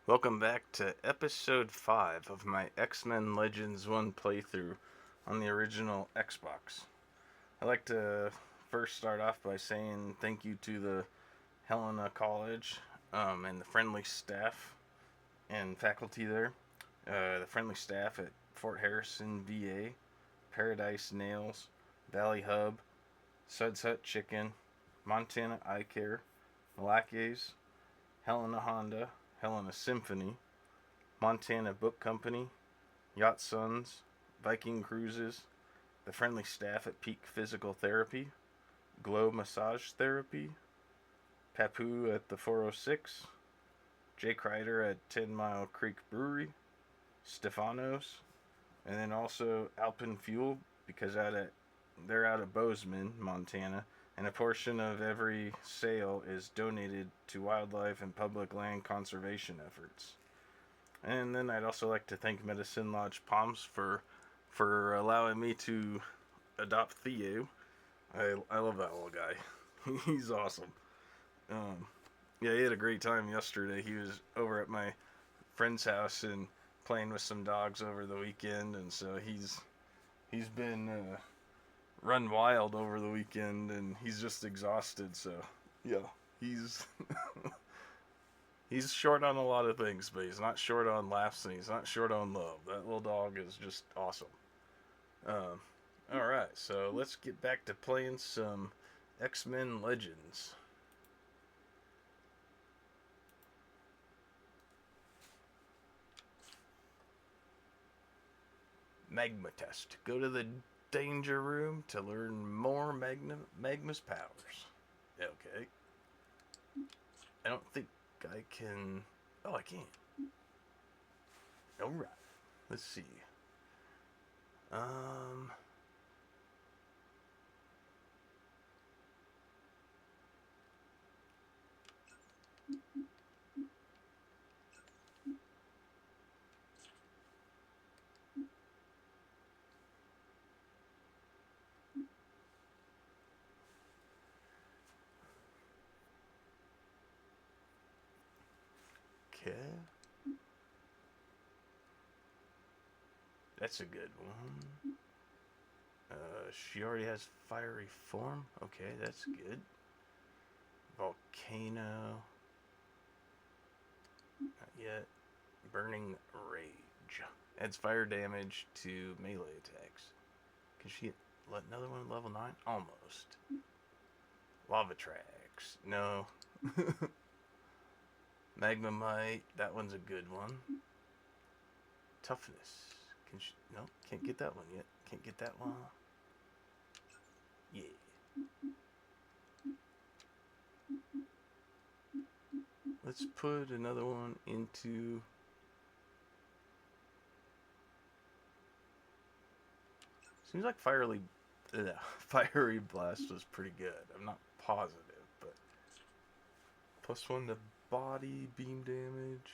Welcome back to episode 5 of my X-Men Legends 1 playthrough on the original Xbox. I'd like to first start off by saying thank you to the Helena College and the friendly staff and faculty there. The friendly staff at Fort Harrison, VA, Paradise Nails, Valley Hub, Suds Hut Chicken, Montana Eye Care, Malaca's, Helena Honda, Helena Symphony, Montana Book Company, Yacht Sons, Viking Cruises, the friendly staff at Peak Physical Therapy, Glow Massage Therapy, Papu at the 406, Jake Ryder at 10 Mile Creek Brewery, Stefanos, and then also Alpine Fuel because they're out of Bozeman, Montana, and a portion of every sale is donated to wildlife and public land conservation efforts. And then I'd also like to thank Medicine Lodge Palms for allowing me to adopt Theo. I love that little guy. He's awesome. Yeah, he had a great time yesterday. He was over at my friend's house and playing with some dogs over the weekend, and so he's been run wild over the weekend, and he's just exhausted. So yeah, he's he's short on a lot of things, but he's not short on laughs and he's not short on love. That little dog is just awesome. All right, so let's get back to playing some X-Men Legends. Magma test. Go to the danger room to learn more Magma's powers. Okay. I don't think I can. Oh, I can. All right. Let's see. Um. Okay. That's a good one. She already has fiery form. Okay, that's good. Volcano. Not yet. Burning rage. Adds fire damage to melee attacks. Can she get another one level 9? Almost. Lava tracks. No. Magma Might. That one's a good one. Toughness. Can she? No, can't get that one yet. Can't get that one. Yeah. Let's put another one into. Seems like Fiery Blast was pretty good. I'm not positive, but +1 to body beam damage.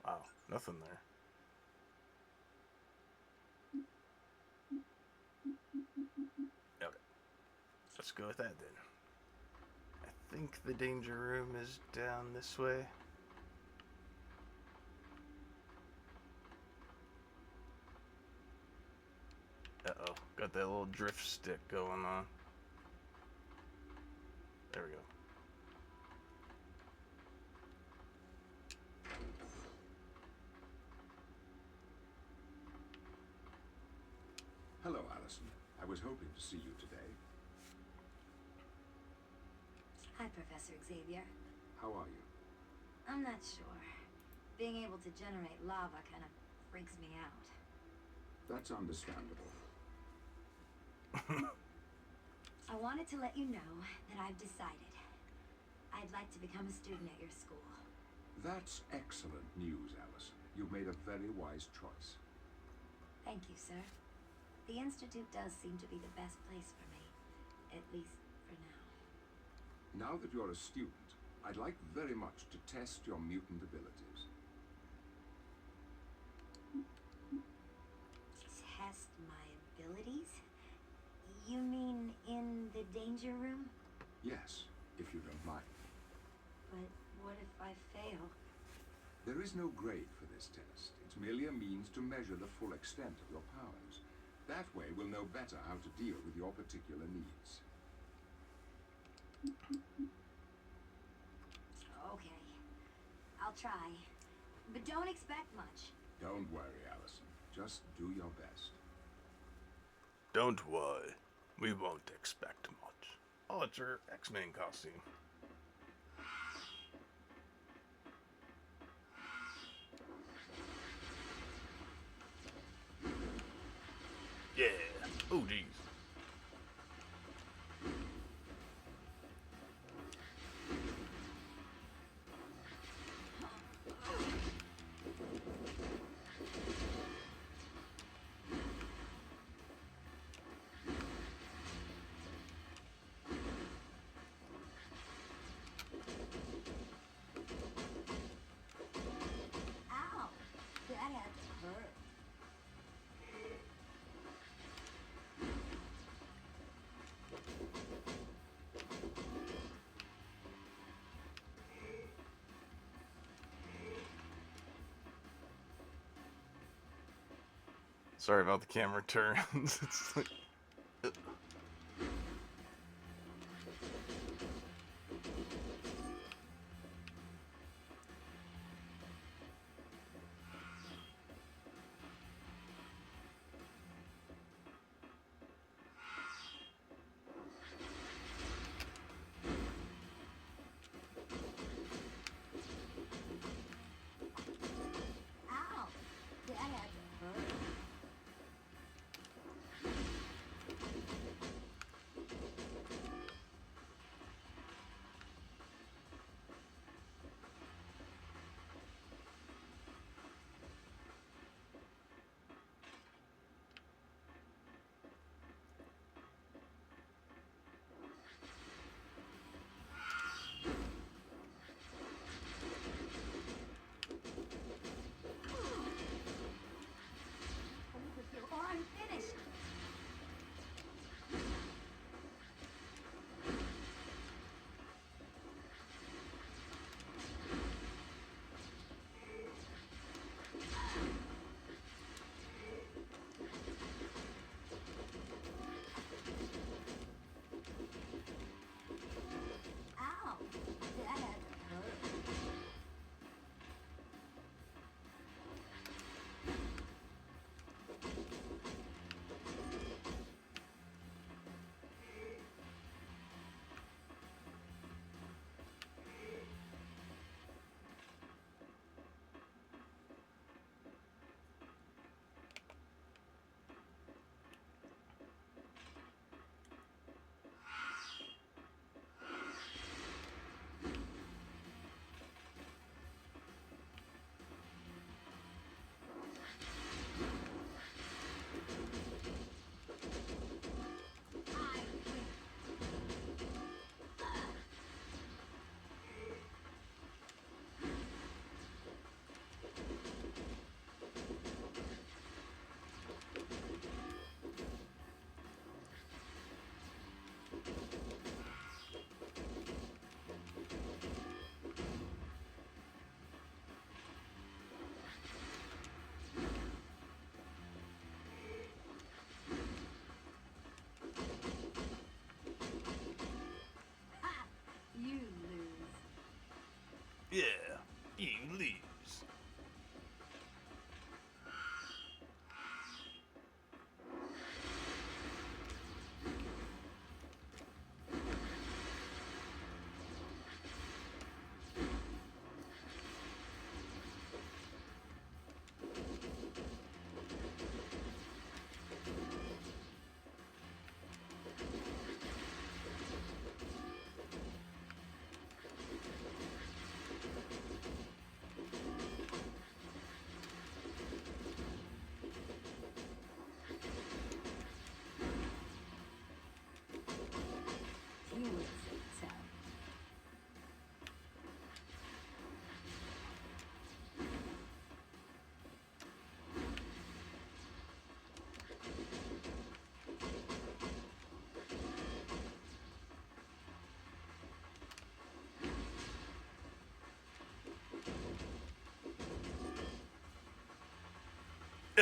Wow, nothing there. Okay, let's go with that then. I think the danger room is down this way. Uh-oh, got that little drift stick going on. There we go. Hello, Allison. I was hoping to see you today. Hi, Professor Xavier. How are you? I'm not sure. Being able to generate lava kind of freaks me out. That's understandable. I wanted to let you know that I've decided. I'd like to become a student at your school. That's excellent news, Allison. You've made a very wise choice. Thank you, sir. The Institute does seem to be the best place for me, at least for now. Now that you're a student, I'd like very much to test your mutant abilities. Test my abilities? You mean danger room? Yes, if you don't mind. But what if I fail? There is no grade for this test. It's merely a means to measure the full extent of your powers. That way we'll know better how to deal with your particular needs. Okay. I'll try. But don't expect much. Don't worry, Allison. Just do your best. Don't worry. We won't expect much. Oh, it's your X-Men costume. Yeah. Oh, geez. Ow! That had to hurt. Sorry about the camera turns. It's like, Ow! That had to hurt.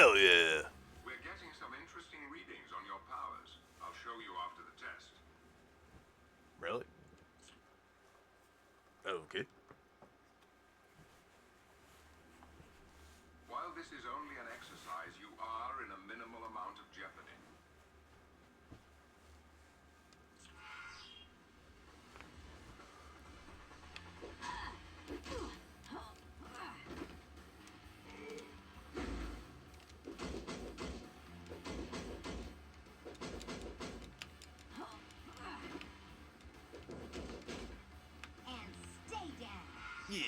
Hell yeah. We're getting some interesting readings on your powers. I'll show you after the test. Really? Okay. While this is only an exercise, you are in a minimal amount of jeopardy. And stay down. Yeah.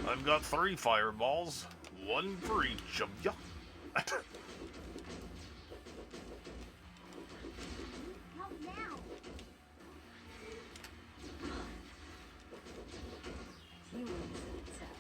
I've got 3 fireballs, 1 for each of ya. Help now. Humans are tough.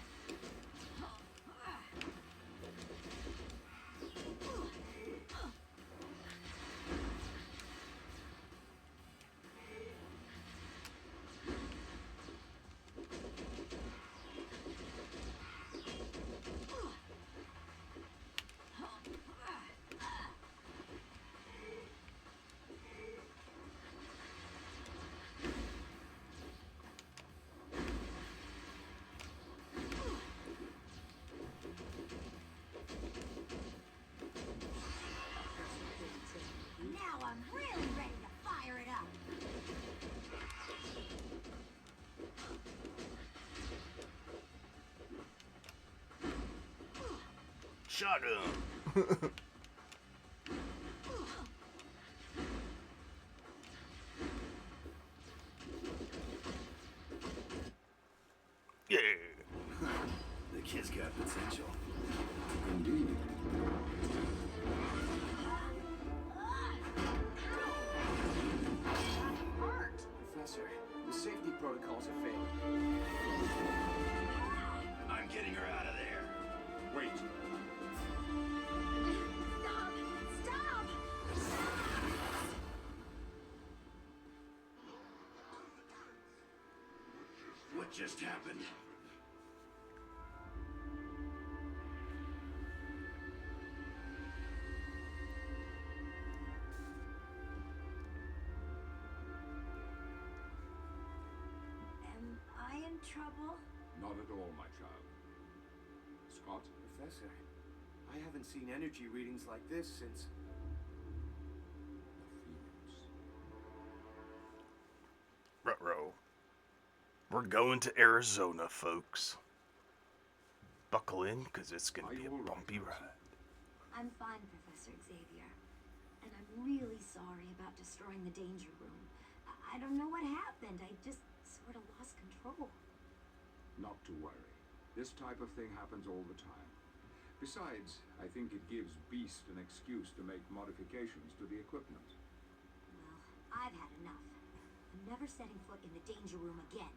Now I'm really ready to fire it up. Shotgun. Yeah. The kid's got potential. Indeed. Professor, the safety protocols are failing. I'm getting her out of there. Wait. Stop! Stop! What just happened? Am I in trouble? Not at all, my child. Scott, Professor, I haven't seen energy readings like this since... the Phoenix. Ruh-roh. We're going to Arizona, folks. Buckle in, because it's going Are to be you a all right, bumpy Watson? ride. I'm fine, Professor Xavier. And I'm really sorry about destroying the danger room. I don't know what happened. I just sort of lost control. Not to worry. This type of thing happens all the time. Besides, I think it gives Beast an excuse to make modifications to the equipment. Well, I've had enough. I'm never setting foot in the danger room again.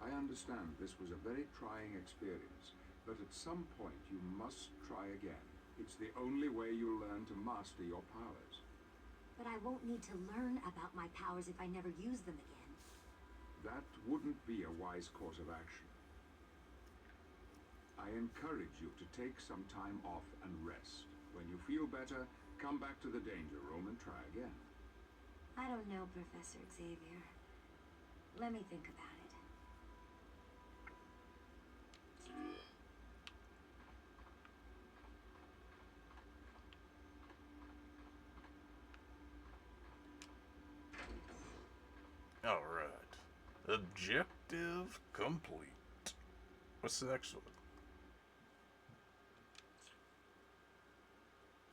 I understand this was a very trying experience, but at some point you must try again. It's the only way you'll learn to master your powers. But I won't need to learn about my powers if I never use them again. That wouldn't be a wise course of action. I encourage you to take some time off and rest. When you feel better, come back to the danger room and try again. I don't know, Professor Xavier. Let me think about it. Alright. Objective complete. What's the next one?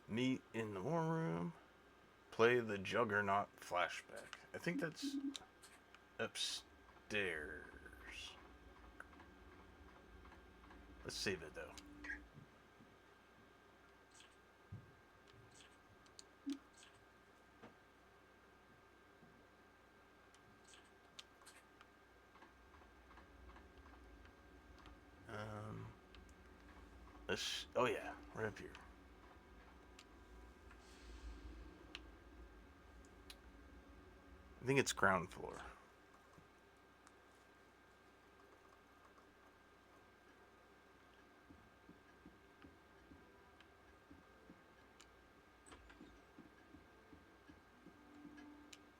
Meet in the war room. Play the Juggernaut flashback. I think that's upstairs. Let's save it though. Oh yeah, right up here. I think it's ground floor.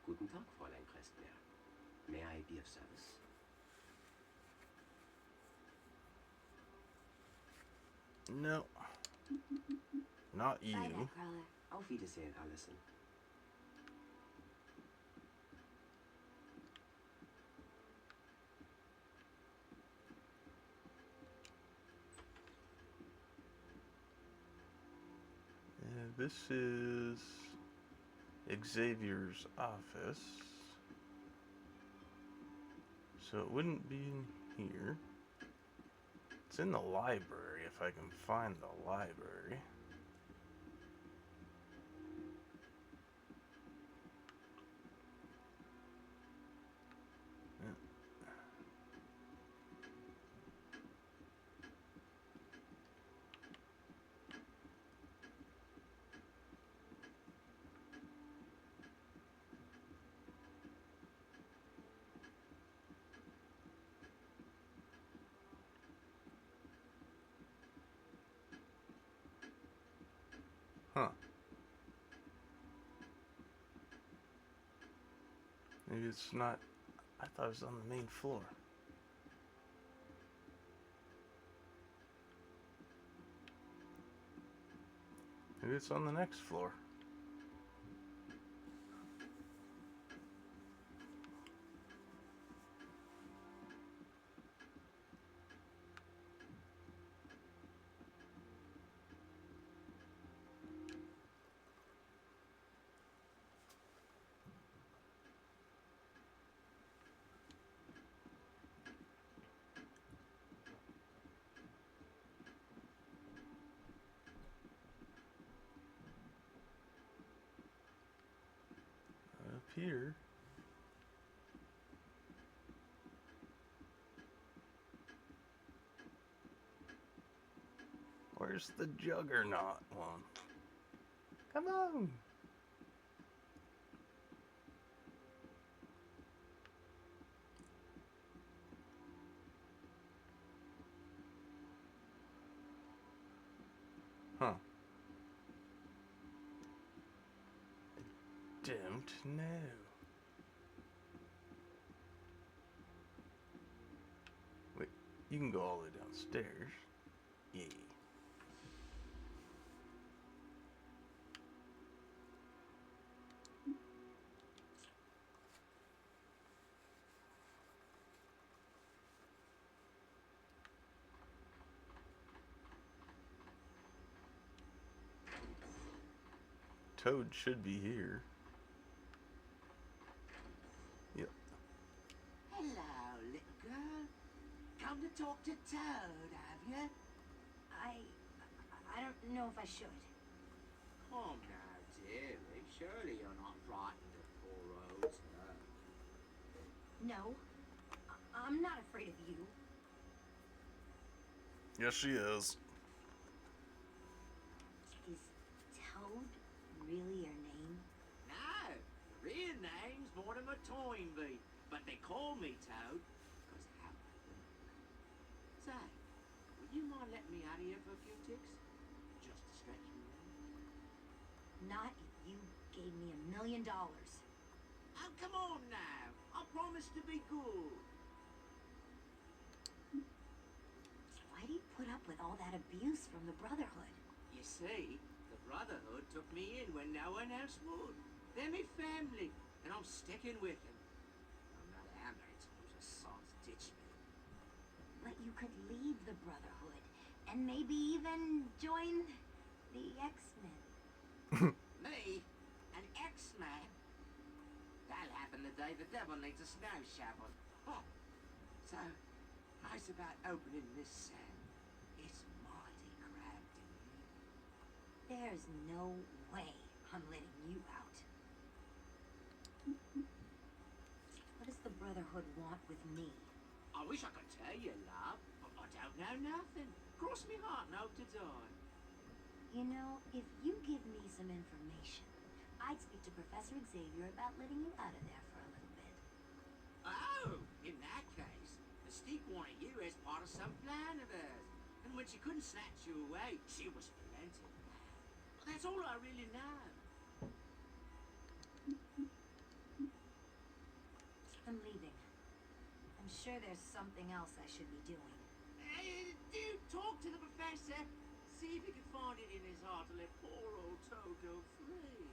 Guten Tag, Fräulein Crestbeer. May I be of service? No. Not Bye, you. Nightcrawler. Auf Wiedersehen, Allison. This is Xavier's office. So it wouldn't be in here. It's in the library if I can find the library. Huh. Maybe it's not. I thought it was on the main floor. Maybe it's on the next floor. Up here. Where's the Juggernaut one? Come on! Huh. I don't know. Wait, you can go all the way downstairs. Yeah. Toad should be here. Yep. Hello, little girl. Come to talk to Toad, have you? I don't know if I should. Come now, dearie. Surely you're not frightened of poor old Toad. No, I'm not afraid of you. Yes, she is. Is Toad really your name? No, the real name's Mortimer Toynbee, but they call me Toad because of how I look. Say, would you mind letting me out of here for a few ticks? Just to stretch me out? Not if you gave me $1 million. Oh, come on now. I promise to be good. Why do you put up with all that abuse from the Brotherhood? You see, the Brotherhood took me in when no one else would. They're me family, and I'm sticking with them. No matter how many times the sods ditch me. But you could leave the Brotherhood and maybe even join the X-Men. Me? An X-Man? That'll happen the day the devil needs a snow shovel. Huh. So, how's about opening this sand? It's mighty cramped in here. There's no way I'm letting you out. What does the Brotherhood want with me? I wish I could tell you, love, but I don't know nothing. Cross me heart and hope to die. You know, if you give me some information, I'd speak to Professor Xavier about letting you out of there for a little bit. Oh, in that case, Mystique wanted you as part of some plan of hers. And when she couldn't snatch you away, she was relenting. But that's all I really know. I'm leaving. I'm sure there's something else I should be doing. Dude, talk to the professor. See if he can find it in his heart to let poor old Toad go free.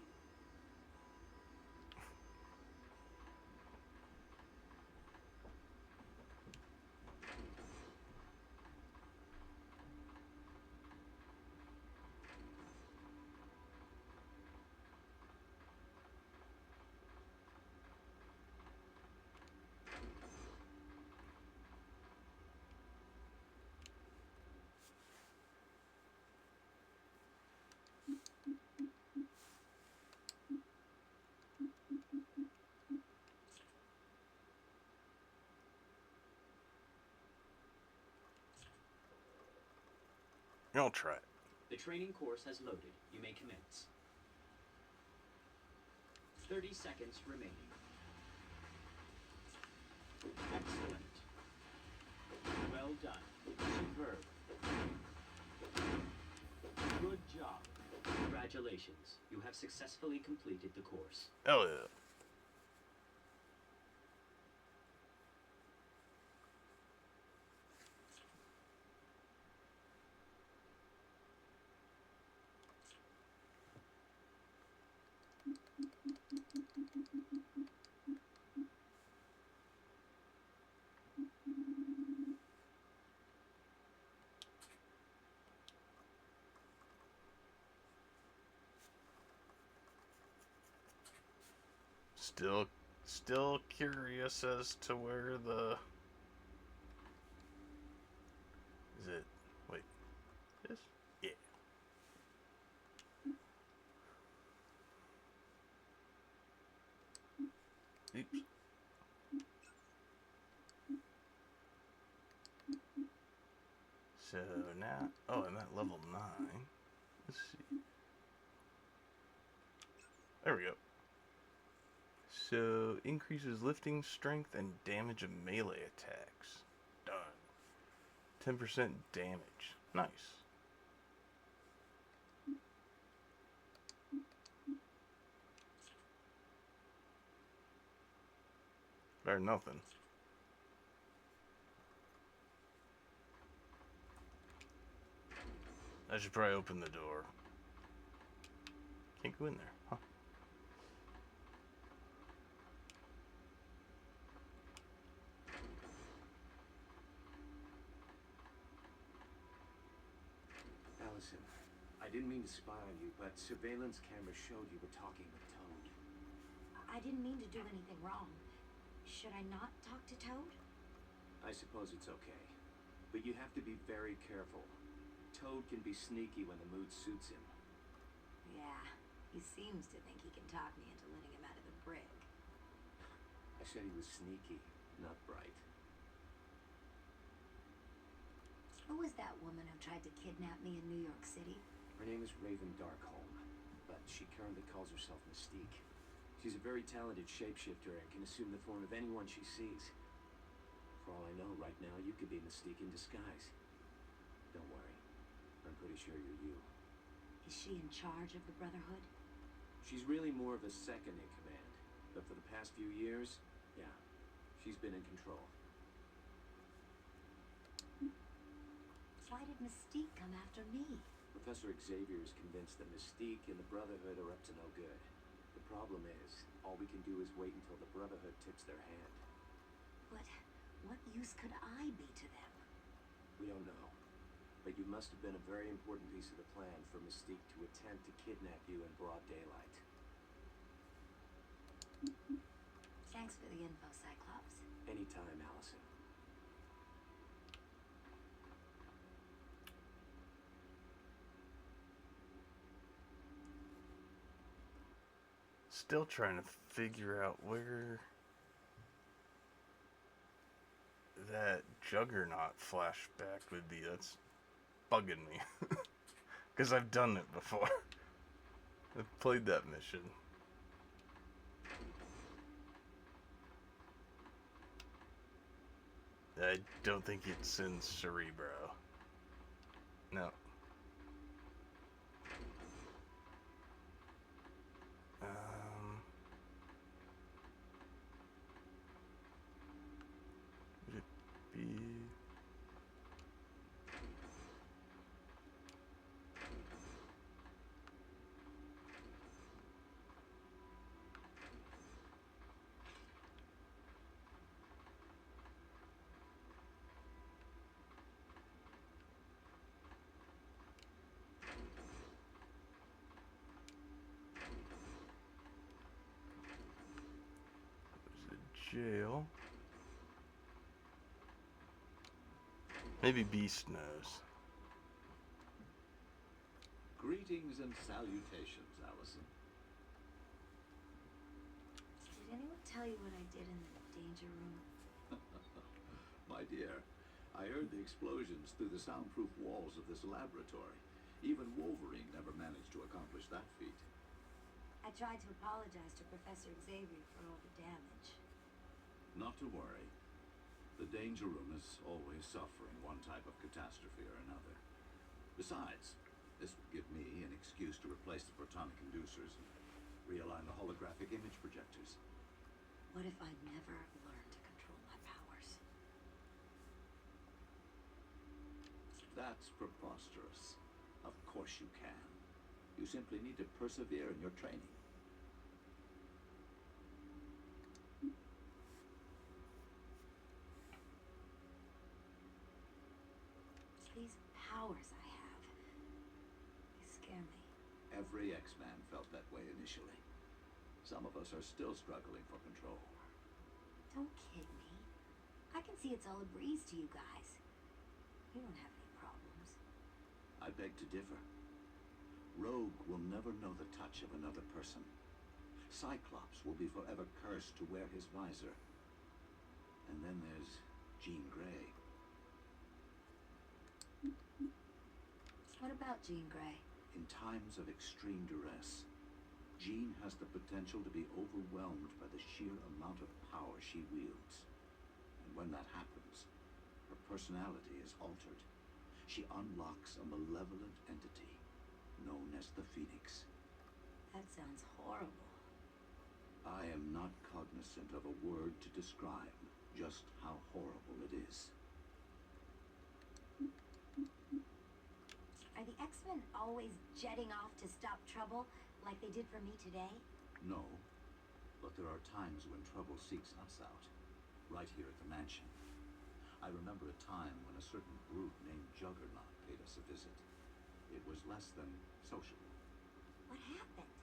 I'll try it. The training course has loaded. You may commence. 30 seconds remaining. Excellent. Well done. Superb. Good job. Congratulations. You have successfully completed the course. Hell yeah. Still curious as to where the... Is it... Wait. This? Yeah. Oops. So now... Oh, I'm at level 9. Let's see. There we go. So, increases lifting strength and damage of melee attacks. Done. 10% damage. Nice. Better than nothing. I should probably open the door. Can't go in there, huh? Allison, I didn't mean to spy on you, but surveillance cameras showed you were talking with Toad. I didn't mean to do anything wrong. Should I not talk to Toad? I suppose it's okay. But you have to be very careful. Toad can be sneaky when the mood suits him. Yeah, he seems to think he can talk me into letting him out of the brig. I said he was sneaky, not bright. Who was that woman who tried to kidnap me in New York City? Her name is Raven Darkholm, but she currently calls herself Mystique. She's a very talented shapeshifter and can assume the form of anyone she sees. For all I know, right now, you could be Mystique in disguise. Don't worry. I'm pretty sure you're you. Is she in charge of the Brotherhood? She's really more of a second in command. But for the past few years, yeah, she's been in control. Why did Mystique come after me? Professor Xavier is convinced that Mystique and the Brotherhood are up to no good. The problem is, all we can do is wait until the Brotherhood tips their hand. But what use could I be to them? We don't know. But you must have been a very important piece of the plan for Mystique to attempt to kidnap you in broad daylight. Thanks for the info, Cyclops. Anytime, Allison. Still trying to figure out where that Juggernaut flashback would be. That's bugging me. Because I've done it before. I've played that mission. I don't think it's in Cerebro. No. Would it be... jail. Maybe Beast knows. Greetings and salutations, Allison. Did anyone tell you what I did in the danger room? My dear, I heard the explosions through the soundproof walls of this laboratory. Even Wolverine never managed to accomplish that feat. I tried to apologize to Professor Xavier for all the damage. Not to worry. The danger room is always suffering one type of catastrophe or another. Besides, this will give me an excuse to replace the protonic inducers and realign the holographic image projectors. What if I never learn to control my powers? That's preposterous. Of course you can. You simply need to persevere in your training. These powers I have, they scare me. Every X-Man felt that way initially. Some of us are still struggling for control. Don't kid me. I can see it's all a breeze to you guys. You don't have any problems. I beg to differ. Rogue will never know the touch of another person. Cyclops will be forever cursed to wear his visor. And then there's Jean Grey. What about Jean Grey? In times of extreme duress, Jean has the potential to be overwhelmed by the sheer amount of power she wields. And when that happens, her personality is altered. She unlocks a malevolent entity known as the Phoenix. That sounds horrible. I am not cognizant of a word to describe just how horrible it is. Are the X-Men always jetting off to stop trouble, like they did for me today? No, but there are times when trouble seeks us out, right here at the mansion. I remember a time when a certain brute named Juggernaut paid us a visit. It was less than sociable. What happened?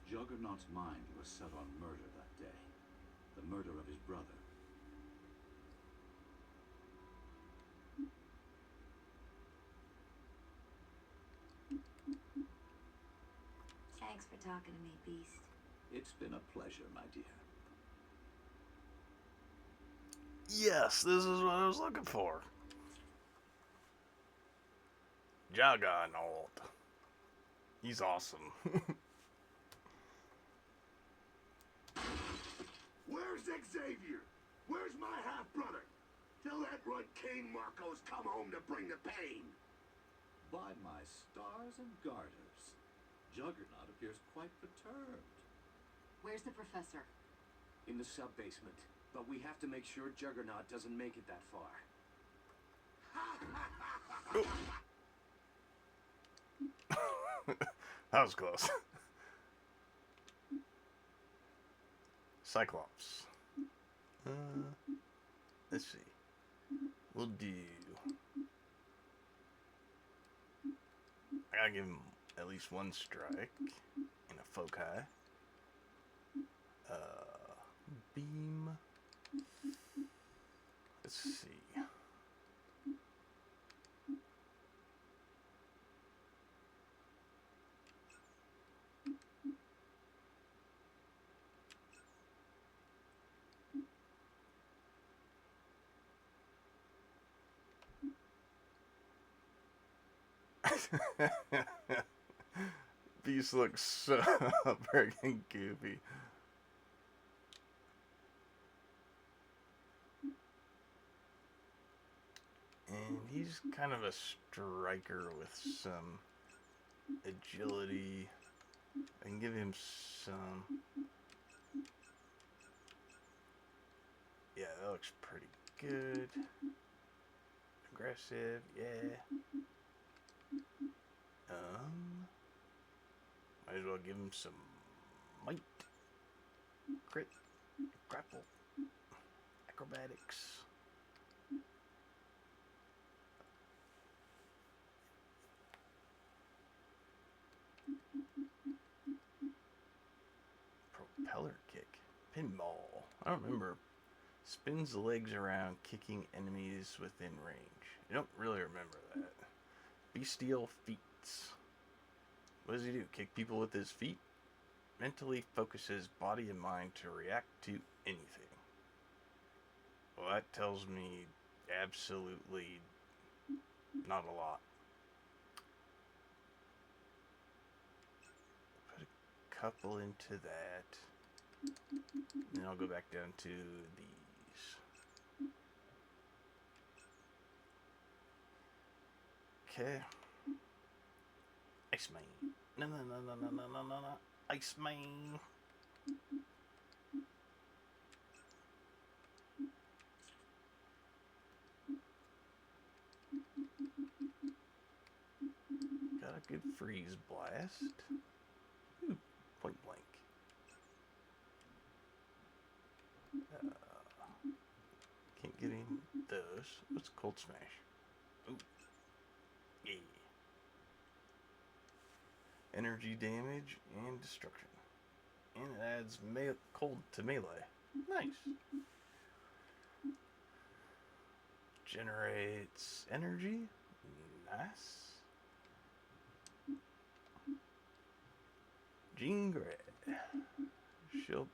Juggernaut's mind was set on murder that day. The murder of his brother. Thanks for talking to me, Beast. It's been a pleasure, my dear. Yes, this is what I was looking for. Juggernaut. He's awesome. Where's Xavier? Where's my half-brother? Tell that runt Kane Marco's come home to bring the pain. By my stars and garters, Juggernaut appears quite perturbed. Where's the professor? In the sub-basement. But we have to make sure Juggernaut doesn't make it that far. That was close. Cyclops. Let's see. We'll do... I gotta give him at least one strike and a foci. Beam. Let's see. Beast looks so freaking goofy. And he's kind of a striker with some agility. I can give him some. Yeah, that looks pretty good. Aggressive, yeah. Might as well give him some might, crit, grapple, acrobatics. Propeller kick, pinball. I don't remember. Spins the legs around, kicking enemies within range. I don't really remember that. Bestial feats. What does he do? Kick people with his feet? Mentally focuses body and mind to react to anything. Well, that tells me absolutely not a lot. Put a couple into that. Then I'll go back down to these. Okay. Iceman. No. Iceman. Got a good freeze blast. Ooh, point blank. Can't get in those. What's Cold Smash? Ooh. Yeah. Energy damage and destruction. And it adds cold to melee. Nice. Generates energy. Nice. Jean Grey. She'll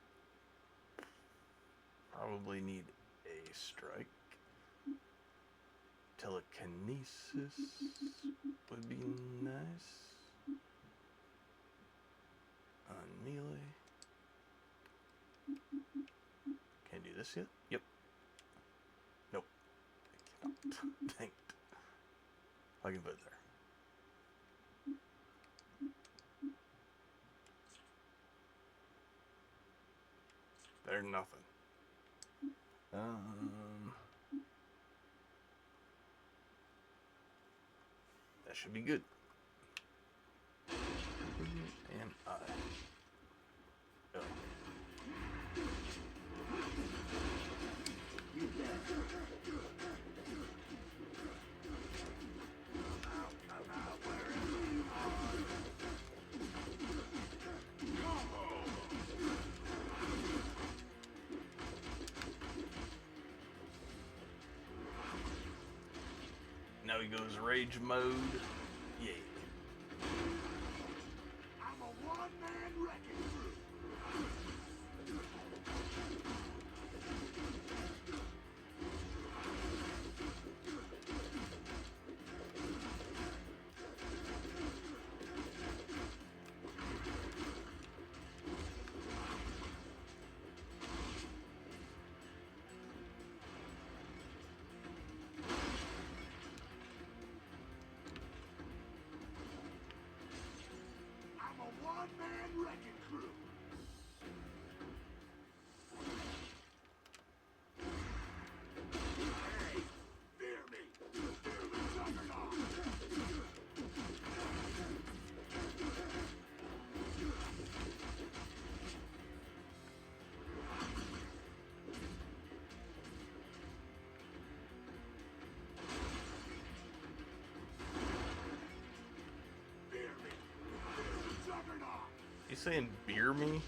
probably need a strike. Telekinesis would be nice. On melee. Can I do this yet? Yep. Nope. I cannot. Dang it. I can put it there. Better than nothing. That should be good. And I. Oh. Now he goes rage mode. Yeah. I'm a one-man wrecking crew. I'm a one-man wrecking crew. Hey, fear me. Fear the Juggernaut. Fear me. Fear the Juggernaut. He's saying beer me?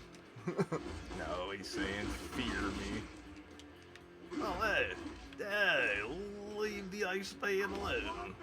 No, he's saying fear me. Oh, hey, leave the Iceman alone.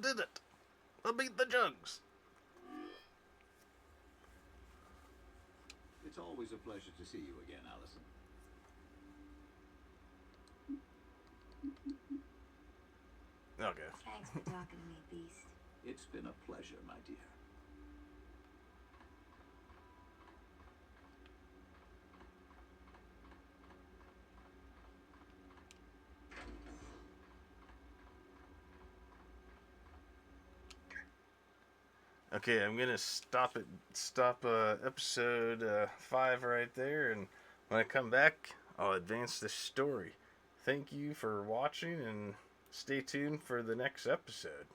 did it. I beat the Jugs. It's always a pleasure to see you again, Allison. Okay. Thanks for talking to me, Beast. It's been a pleasure, my dear. Okay, I'm gonna stop episode 5 right there, and when I come back, I'll advance the story. Thank you for watching, and stay tuned for the next episode.